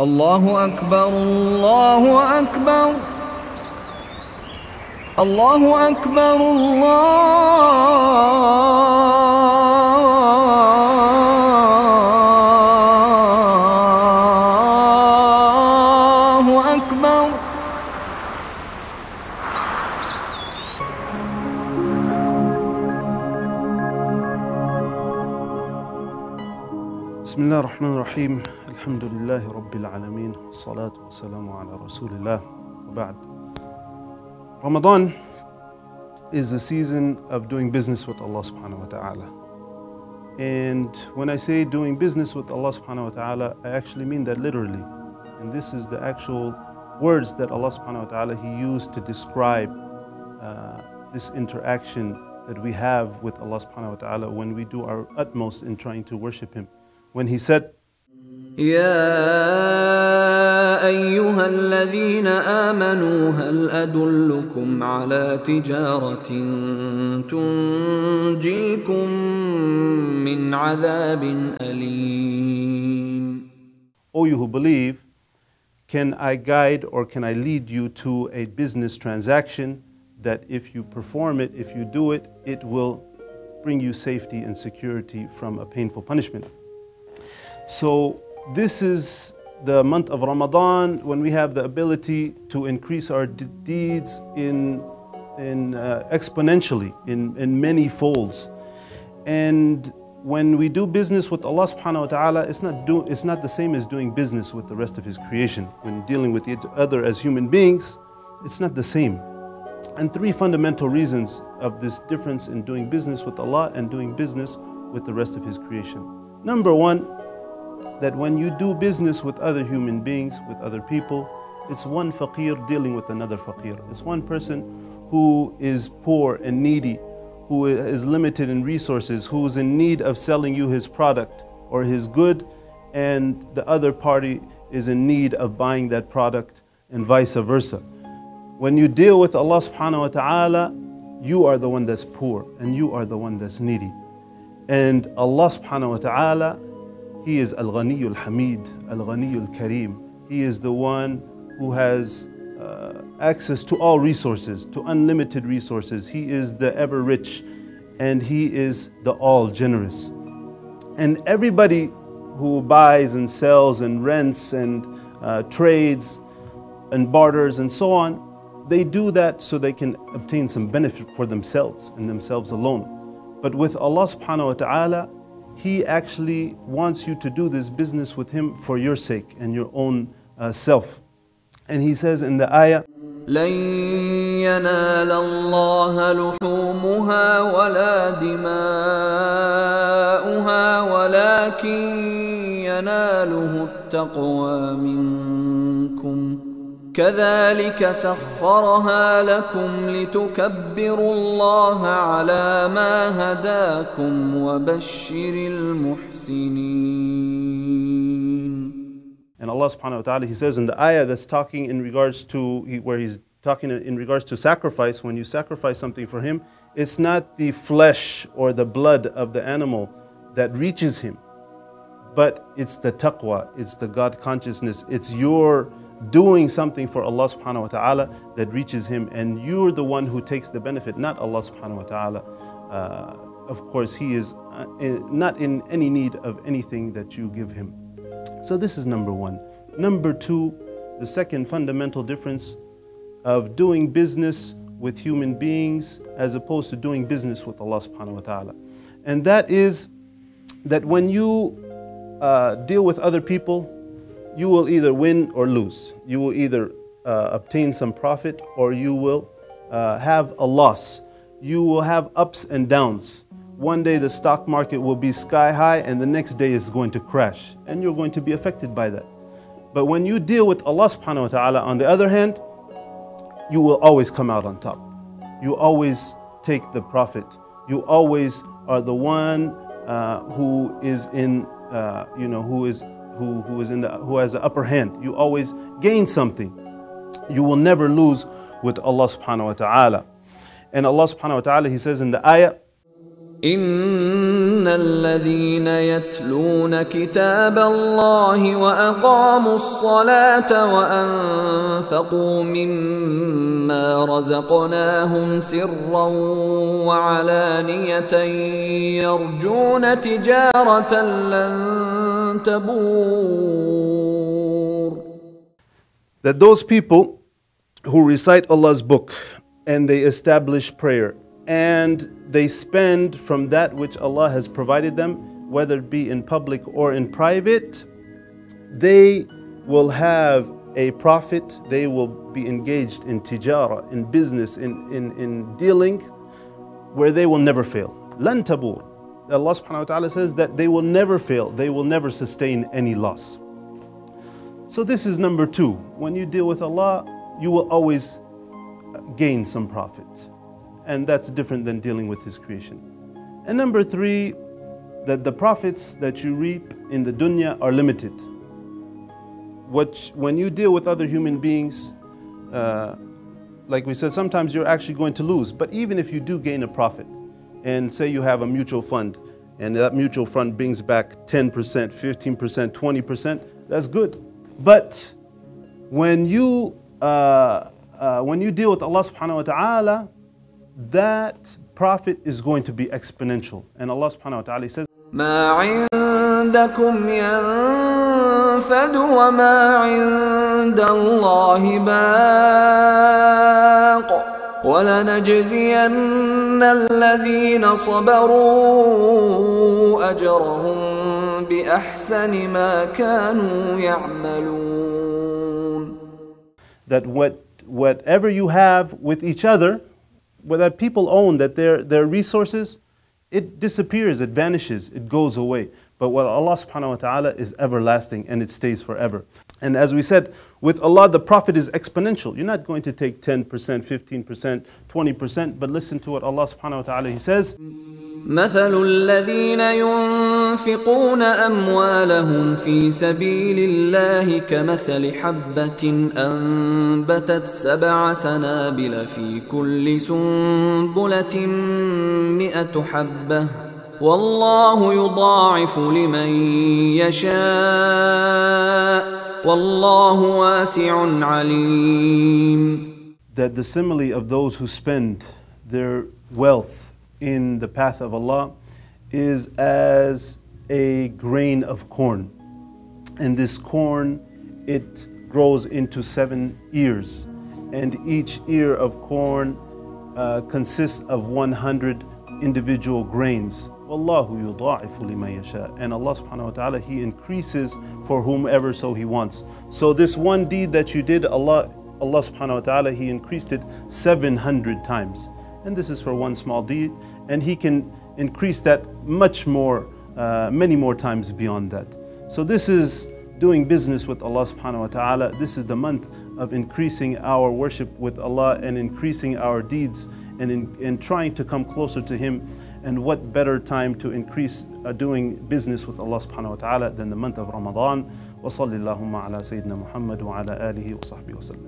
الله أكبر الله أكبر الله أكبر الله أكبر. بسم الله الرحمن الرحيم. الحمد لله رب العالمين والصلاة والسلام على رسول الله وبعد. Ramadan is a season of doing business with Allah subhanahu wa ta'ala. And when I say doing business with Allah subhanahu wa ta'ala, I actually mean that literally. And this is the actual words that Allah subhanahu wa ta'ala He used to describe this interaction that we have with Allah subhanahu wa ta'ala when we do our utmost in trying to worship Him. When He said, يا أيها الذين آمنوا هل أدلكم على تجارة تنجيكم من عذاب أليم. O you who believe, can I guide or can I lead you to a business transaction that if you perform it, if you do it, it will bring you safety and security from a painful punishment. So this is the month of Ramadan when we have the ability to increase our deeds exponentially, in many folds. And when we do business with Allah subhanahu wa ta'ala, it's not the same as doing business with the rest of His creation. When dealing with each other as human beings, it's not the same. And three fundamental reasons of this difference in doing business with Allah and doing business with the rest of His creation. Number one, that when you do business with other human beings, with other people, it's one faqir dealing with another faqir. It's one person who is poor and needy, who is limited in resources, who is in need of selling you his product or his good, and the other party is in need of buying that product, and vice versa. When you deal with Allah subhanahu wa ta'ala, you are the one that's poor and you are the one that's needy. And Allah subhanahu wa ta'ala, He is Al-Ghani Al-Hamid, Al-Ghani Al-Kareem. He is the one who has access to all resources, to unlimited resources. He is the ever rich and He is the all generous. And everybody who buys and sells and rents and trades and barters and so on, they do that so they can obtain some benefit for themselves and themselves alone. But with Allah subhanahu wa ta'ala, He actually wants you to do this business with Him for your sake and your own self. And He says in the ayah, لن ينال الله لحومها ولا دماؤها ولكن يناله التقوى منكم كذلك سخرها لكم لتكبروا الله على ما هداكم وبشر المحسنين. And Allah subhanahu wa ta'ala, He says in the ayah that's talking in regards to, where He's talking in regards to sacrifice, when you sacrifice something for Him, it's not the flesh or the blood of the animal that reaches Him, but it's the taqwa, it's the God consciousness, it's your doing something for Allah subhanahu wa ta'ala that reaches Him, and you're the one who takes the benefit, not Allah subhanahu wa ta'ala. Of course, He is not in any need of anything that you give Him. So this is number one. Number two, the second fundamental difference of doing business with human beings as opposed to doing business with Allah subhanahu wa ta'ala. And that is that when you deal with other people, you will either win or lose. You will either obtain some profit or you will have a loss. You will have ups and downs. One day the stock market will be sky high and the next day it's going to crash, and you're going to be affected by that. But when you deal with Allah subhanahu wa ta'ala, on the other hand, you will always come out on top. You always take the profit. You always are the one who is in, who has the upper hand. You always gain something. You will never lose with Allah subhanahu wa ta'ala. And Allah subhanahu wa ta'ala, He says in the ayah, إن الذين يتلون كتاب الله وأقاموا الصلاة وأنفقوا مما رزقناهم سرا وعلانية يرجون تجارة لن تبور. That those people who recite Allah's book and they establish prayer and they spend from that which Allah has provided them, whether it be in public or in private, they will have a profit. They will be engaged in tijara, in business, in dealing, where they will never fail. Lan tabur. Allah subhanahu wa ta'ala says that they will never fail. They will never sustain any loss. So this is number two. When you deal with Allah, you will always gain some profit. And that's different than dealing with His creation. And number three, that the profits that you reap in the dunya are limited. When you deal with other human beings, like we said, sometimes you're actually going to lose. But even if you do gain a profit, and say you have a mutual fund, and that mutual fund brings back 10%, 15%, 20%, that's good. But when you deal with Allah subhanahu wa ta'ala, that profit is going to be exponential. And Allah subhanahu wa ta'ala says, ما عندكم ينفد وما عند الله باق ولنجزين الذين صبروا أجرهم بأحسن ما كانوا يعملون. That whatever you have with each other, that people own, that their resources, it disappears, it vanishes, it goes away. But what Allah subhanahu wa ta'ala is everlasting and it stays forever. And as we said, with Allah the profit is exponential. You're not going to take 10%, 15%, 20%, but listen to what Allah subhanahu wa ta'ala, He says, مثل الذين ينفقون أموالهم في سبيل الله كمثل حبة أنبتت 7 سنابل في كل سنبلة 100 حبة والله يضاعف لمن يشاء والله واسع عليم. That the simile of those who spend their wealth in the path of Allah is as a grain of corn. And this corn, it grows into 7 ears. And each ear of corn consists of 100 individual grains. Wallahu yudha'ifu liman yasha. And Allah subhanahu wa ta'ala, He increases for whomever so He wants. So this one deed that you did, Allah subhanahu wa ta'ala, He increased it 700 times. And this is for one small deed, and He can increase that much more, many more times beyond that. So this is doing business with Allah subhanahu wa ta'ala. This is the month of increasing our worship with Allah and increasing our deeds and in trying to come closer to Him. And what better time to increase doing business with Allah subhanahu wa ta'ala than the month of Ramadan. Wa sallallahu ala Sayyidina Muhammad wa ala alihi wa sahbihi wa sallam.